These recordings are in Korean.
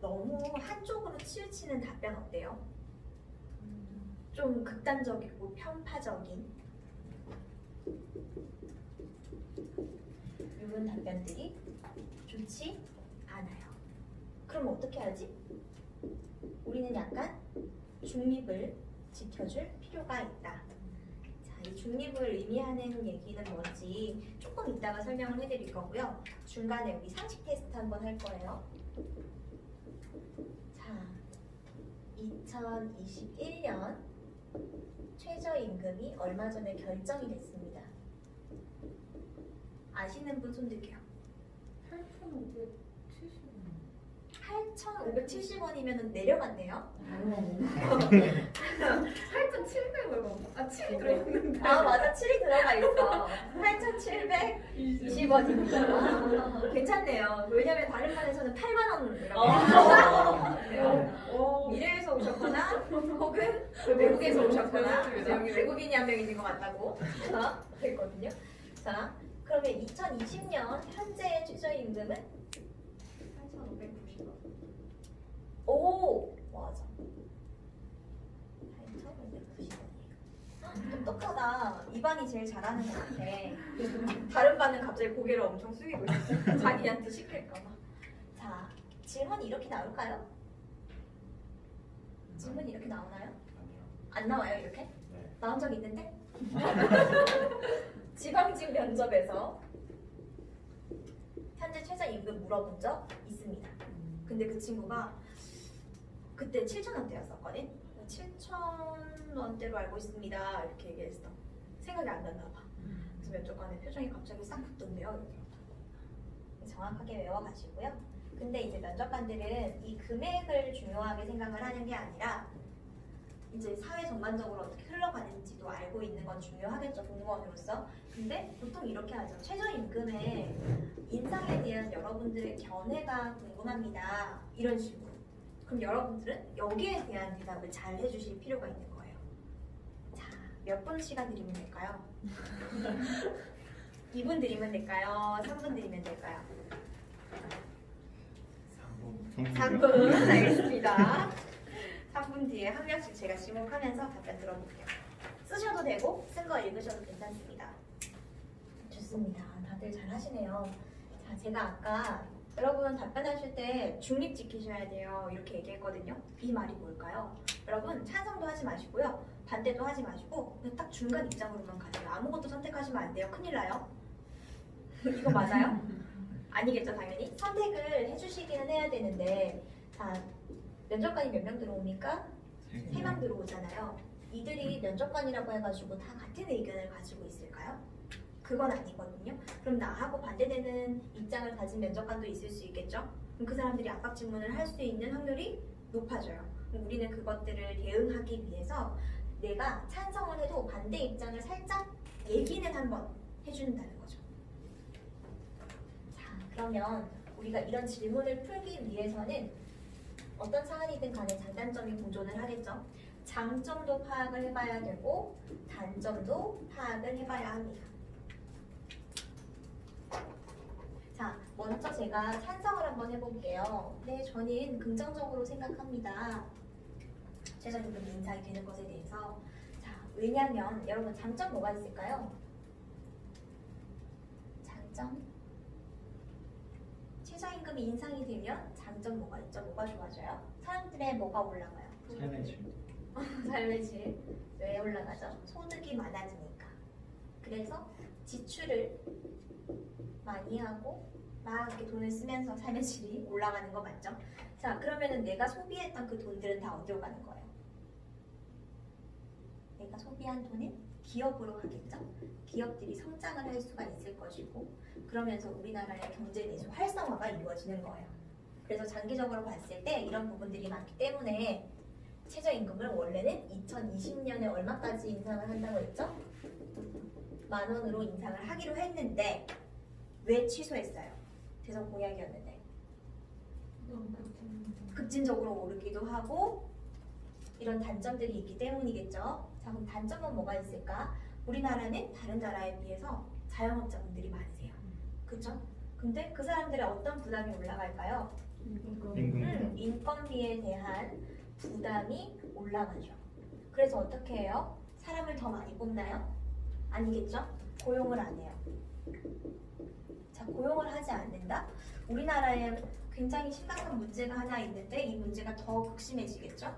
너무 한쪽으로 치우치는 답변 어때요? 좀 극단적이고 편파적인 이런 답변들이 좋지 않아요. 그럼 어떻게 하지? 우리는 약간 중립을 지켜줄 필요가 있다. 자, 이 중립을 의미하는 얘기는 뭔지 조금 이따가 설명을 해드릴 거고요. 중간에 우리 상식 테스트 한번 할 거예요. 자, 2021년 최저임금이 얼마 전에 결정이 됐습니다. 아시는 분 손들게요. 8,570원이면 내려갔네요. 8,700원. 아, 7이 들어있는데. 아 맞아, 7이 들어가 있어. 8,720원입니다. 괜찮네요. 왜냐면 다른 판에서는 8만 원이라고. 미래에서 오셨거나 혹은 외국에서 오셨거나 여기 외국인이 한 명 있는 것 같다고 됐거든요. 자, 그러면 2020년 현재의 최저임금은 8,590원. 오 맞아. 8,590원이에요. 똑똑하다. 이 반이 제일 잘하는 것 같아. 다른 반은 갑자기 고개를 엄청 숙이고 있어. 자기한테 시킬까봐. 자, 질문이 이렇게 나올까요? 질문이 이렇게 나오나요? 아니요. 안 나와요 이렇게? 네. 나온 적 있는데? 지방직 면접에서 현재 최저임금 물어본 적 있습니다. 근데 그 친구가 그때 7,000원대였었거든? 7,000원대로 알고 있습니다 이렇게 얘기했어. 생각이 안 났나 봐. 그래서 면접관의 표정이 갑자기 싹 붙던데요. 정확하게 외워가시고요. 근데 이제 면접관들은 이 금액을 중요하게 생각을 하는 게 아니라 이제 사회 전반적으로 어떻게 흘러가는지도 알고 있는 건 중요하겠죠, 공무원으로서. 근데 보통 이렇게 하죠. 최저임금의 인상에 대한 여러분들의 견해가 궁금합니다. 이런 식으로. 그럼 여러분들은 여기에 대한 대답을 잘 해주실 필요가 있는 거예요. 자, 몇 분 시간 드리면 될까요? 2분 드리면 될까요? 3분 드리면 될까요? 3분. 알겠습니다. 3분 뒤에 한 명씩 제가 지목하면서 답변 들어볼게요. 쓰셔도 되고 쓴 거 읽으셔도 괜찮습니다. 좋습니다. 다들 잘 하시네요. 자, 제가 아까 여러분 답변하실 때 중립 지키셔야 돼요 이렇게 얘기했거든요. 이 말이 뭘까요? 여러분 찬성도 하지 마시고요. 반대도 하지 마시고 그냥 딱 중간 입장으로만 가세요. 아무것도 선택하시면 안 돼요. 큰일 나요. 이거 맞아요? 아니겠죠 당연히. 선택을 해주시기는 해야 되는데 자, 면접관이 몇 명 들어옵니까? 3명 들어오잖아요. 이들이 면접관이라고 해가지고 다 같은 의견을 가지고 있을까요? 그건 아니거든요. 그럼 나하고 반대되는 입장을 가진 면접관도 있을 수 있겠죠? 그럼 그 사람들이 압박 질문을 할 수 있는 확률이 높아져요. 그럼 우리는 그것들을 대응하기 위해서 내가 찬성을 해도 반대 입장을 살짝 얘기는 한번 해준다는 거죠. 자, 그러면 우리가 이런 질문을 풀기 위해서는 어떤 사안이든 간에 장단점이 공존을 하겠죠. 장점도 파악을 해봐야 되고 단점도 파악을 해봐야 합니다. 자, 먼저 제가 찬성을 한번 해볼게요. 네, 저는 긍정적으로 생각합니다. 최저임금 인상이 되는 것에 대해서. 자, 왜냐면 여러분 장점 뭐가 있을까요? 장점? 최저임금이 인상이 되면 장점 뭐가 있죠? 뭐가 좋아져요? 사람들의 뭐가 올라가요? 삶의 질. 삶의 질. 왜 올라가죠? 소득이 많아지니까. 그래서 지출을 많이 하고 막 이렇게 돈을 쓰면서 삶의 질이 올라가는 거 맞죠? 자, 그러면은 내가 소비했던 그 돈들은 다 어디로 가는 거예요? 내가 소비한 돈은 기업으로 가겠죠? 기업들이 성장을 할 수가 있을 것이고 그러면서 우리나라의 경제 내수 활성화가 이루어지는 거예요. 그래서 장기적으로 봤을 때 이런 부분들이 많기 때문에 최저임금을 원래는 2020년에 얼마까지 인상을 한다고 했죠? 10,000원으로 인상을 하기로 했는데 왜 취소했어요? 대선 공약이었는데 급진적으로 오르기도 하고 이런 단점들이 있기 때문이겠죠. 자, 그럼 단점은 뭐가 있을까? 우리나라는 다른 나라에 비해서 자영업자분들이 많으세요. 그쵸? 근데 그 사람들의 어떤 부담이 올라갈까요? 인건비에 대한 부담이 올라가죠. 그래서 어떻게 해요? 사람을 더 많이 뽑나요? 아니겠죠? 고용을 안 해요. 자, 고용을 하지 않는다? 우리나라에 굉장히 심각한 문제가 하나 있는데 이 문제가 더 극심해지겠죠?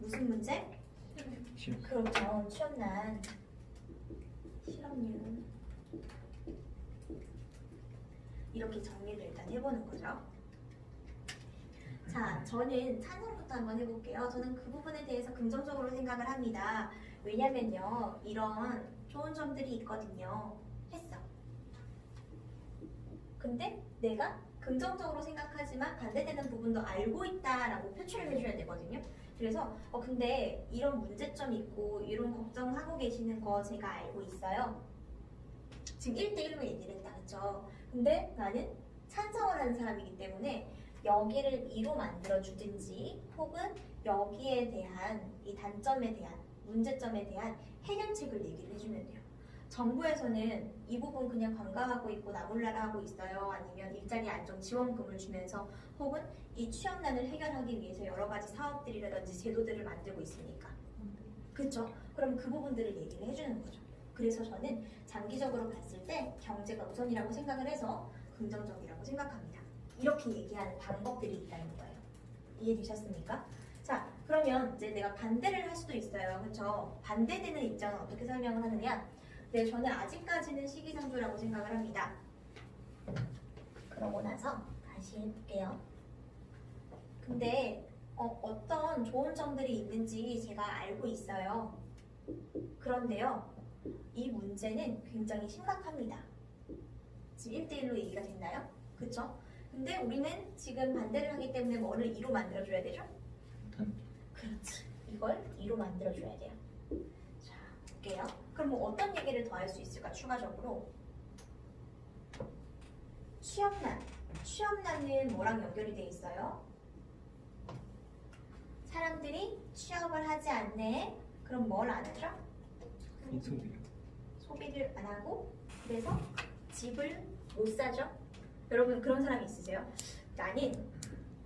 무슨 문제? 그렇죠. 취업난, 실업률. 이렇게 정리를 일단 해보는 거죠. 자, 저는 찬성부터 한번 해볼게요. 저는 그 부분에 대해서 긍정적으로 생각을 합니다. 왜냐면요, 이런 좋은 점들이 있거든요. 했어. 근데 내가 긍정적으로 생각하지만 반대되는 부분도 알고 있다라고 표출을 해줘야 되거든요. 그래서 근데 이런 문제점이 있고 이런 걱정하고 계시는 거 제가 알고 있어요. 지금 1대1로 얘기를 했다, 그쵸? 근데 나는 찬성을 하는 사람이기 때문에 여기를 2로 만들어주든지 혹은 여기에 대한 이 단점에 대한 문제점에 대한 해결책을 얘기를 해주면 돼요. 정부에서는 이 부분 그냥 관가하고 있고 나몰라라 하고 있어요. 아니면 일자리 안정 지원금을 주면서 혹은 이 취업난을 해결하기 위해서 여러 가지 사업들이라든지 제도들을 만들고 있으니까. 그렇죠? 그럼 그 부분들을 얘기를 해주는 거죠. 그래서 저는 장기적으로 봤을 때 경제가 우선이라고 생각을 해서 긍정적이라고 생각합니다. 이렇게 얘기하는 방법들이 있다는 거예요. 이해되셨습니까? 자, 그러면 이제 내가 반대를 할 수도 있어요. 그렇죠? 반대되는 입장은 어떻게 설명을 하느냐? 네, 저는 아직까지는 시기상조라고 생각을 합니다. 그러고 나서 다시 해볼게요. 근데 어떤 좋은 점들이 있는지 제가 알고 있어요. 그런데요, 이 문제는 굉장히 심각합니다. 지금 1대1로 얘기가 됐나요? 그쵸? 근데 우리는 지금 반대를 하기 때문에 뭐를 2로 만들어줘야 되죠? 그렇지. 이걸 2로 만들어줘야 돼요. 자, 볼게요. 그럼 뭐 어떤 얘기를 더 할 수 있을까? 추가적으로 취업난. 취업난은 뭐랑 연결이 돼 있어요? 사람들이 취업을 하지 않네. 그럼 뭘 안 하죠? 소비를 안 하고 그래서 집을 못 사죠? 여러분 그런 사람 있으세요? 나는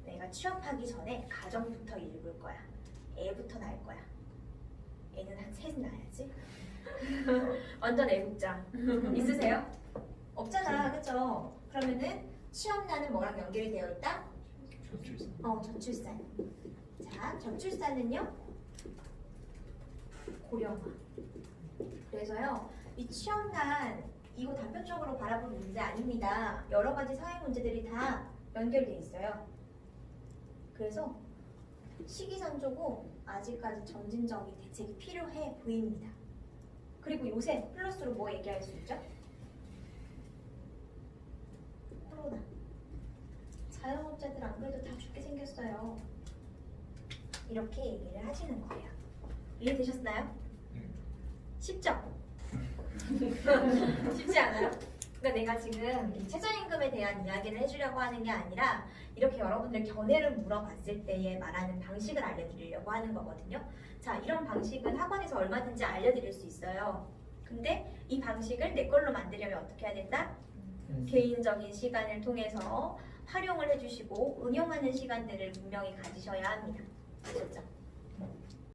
내가 취업하기 전에 가정부터 읽을 거야. 애부터 낳을 거야. 애는 한 셋 낳아야지. 완전 애국자. 있으세요? 없잖아, 그쵸? 그러면은 취업난은 뭐랑 연결이 되어 있다? 저출산. 자, 저출산은요? 고령화. 그래서요, 이 취업난 이거 단편적으로 바라볼 문제 아닙니다. 여러 가지 사회 문제들이 다 연결돼 있어요. 그래서 시기상조고 아직까지 점진적인 대책이 필요해 보입니다. 그리고 요새 플러스로 뭐 얘기할 수 있죠? 코로나. 자영업자들 안 그래도 다 죽게 생겼어요. 이렇게 얘기를 하시는 거예요. 이해되셨나요? 쉽죠? 쉽지 않아요? 그러니까 내가 지금 이 최저임금에 대한 이야기를 해주려고 하는 게 아니라 이렇게 여러분들 견해를 물어봤을 때에 말하는 방식을 알려드리려고 하는 거거든요. 자, 이런 방식은 학원에서 얼마든지 알려드릴 수 있어요. 근데 이 방식을 내 걸로 만들려면 어떻게 해야 된다? 개인적인 시간을 통해서 활용을 해주시고 응용하는 시간들을 분명히 가지셔야 합니다. 아셨죠?